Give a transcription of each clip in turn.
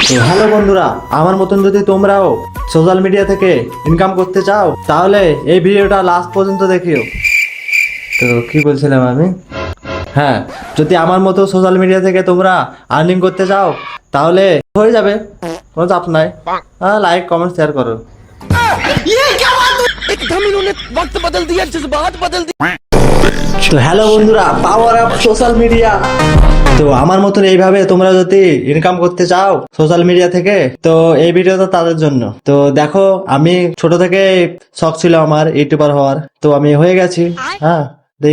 তো হ্যালো বন্ধুরা, আমার মতন যদি তোমরাও সোশ্যাল মিডিয়া থেকে ইনকাম করতে চাও তাহলে এই ভিডিওটা লাস্ট পর্যন্ত দেখিও। তো কি বলছিলাম আমি? হ্যাঁ, যদি আমার মতো সোশ্যাল মিডিয়া থেকে তোমরা আর্নিং করতে চাও তাহলে হয়ে যাবে, কোনো চাপ নাই। হ্যাঁ, লাইক কমেন্ট শেয়ার করো। তো হ্যালো বন্ধুরা, পাওয়ার আপ সোশ্যাল মিডিয়া। তো আমার মতন এইভাবে তোমরা যদি ইনকাম করতে চাও সোশ্যাল মিডিয়া থেকে, তো এই ভিডিওটা তাদের জন্য। তো দেখো, আমি ছোট থেকে শখ ছিল আমার ইউটিউবার হওয়ার, তো আমি হয়ে গেছি। হ্যাঁ,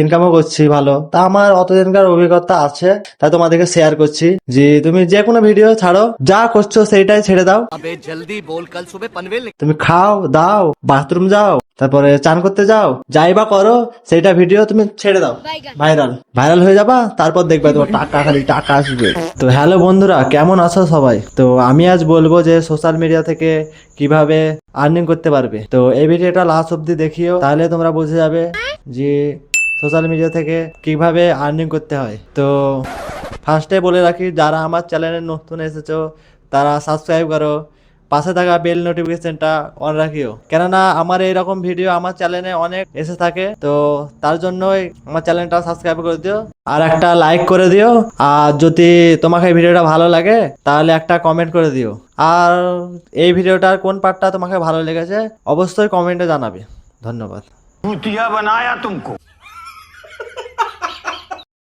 ইনকামও করছি ভালো। তা আমার অতদিনকার অভিজ্ঞতা আছে, তাই তোমাদেরকে শেয়ার করছি যে তুমি যে কোনো ভিডিও ছাড়ো, যা করছো সেইটাই ছেড়ে দাও। जल्दी बोल कल सुबह पनवेल তুমি খাও দাও, বাথরুম যাও, তারপরে চান করতে যাও, যাই বা করো সেইটা ভিডিও তুমি ছেড়ে দাও, ভাইরাল ভাইরাল হয়ে যাবা। তারপর দেখবে তোমার টাকা, খালি টাকা আসবে। তো হ্যালো বন্ধুরা, কেমন আছো সবাই? তো আমি আজ বলবো যে সোশ্যাল মিডিয়া থেকে কিভাবে আর্নিং করতে পারবে। তো এই ভিডিওটা লাস্ট অব্দি দেখিও, তাহলে তোমরা বুঝে যাবে যে সোশ্যাল মিডিয়া থেকে কিভাবে আর্নিং করতে হয়। তো ফার্স্টে বলে রাখি, যারা আমার চ্যানেলে নতুন এসেছো তারা সাবস্ক্রাইব করো, পাশে থাকা বেল নোটিফিকেশনটা অন রাখিও, কেননা আমার এইরকম ভিডিও আমার চ্যানেলে অনেক এসে থাকে। তো তার জন্যই আমার চ্যানেলটা সাবস্ক্রাইব করে দিও, আর একটা লাইক করে দিও। আর যদি তোমাকে এই ভিডিওটা ভালো লাগে তাহলে একটা কমেন্ট করে দিও। আর এই ভিডিওটার কোন পার্টটা তোমাকে ভালো লেগেছে অবশ্যই কমেন্টে জানাবে। ধন্যবাদ। भूतिया बनाया तुमको।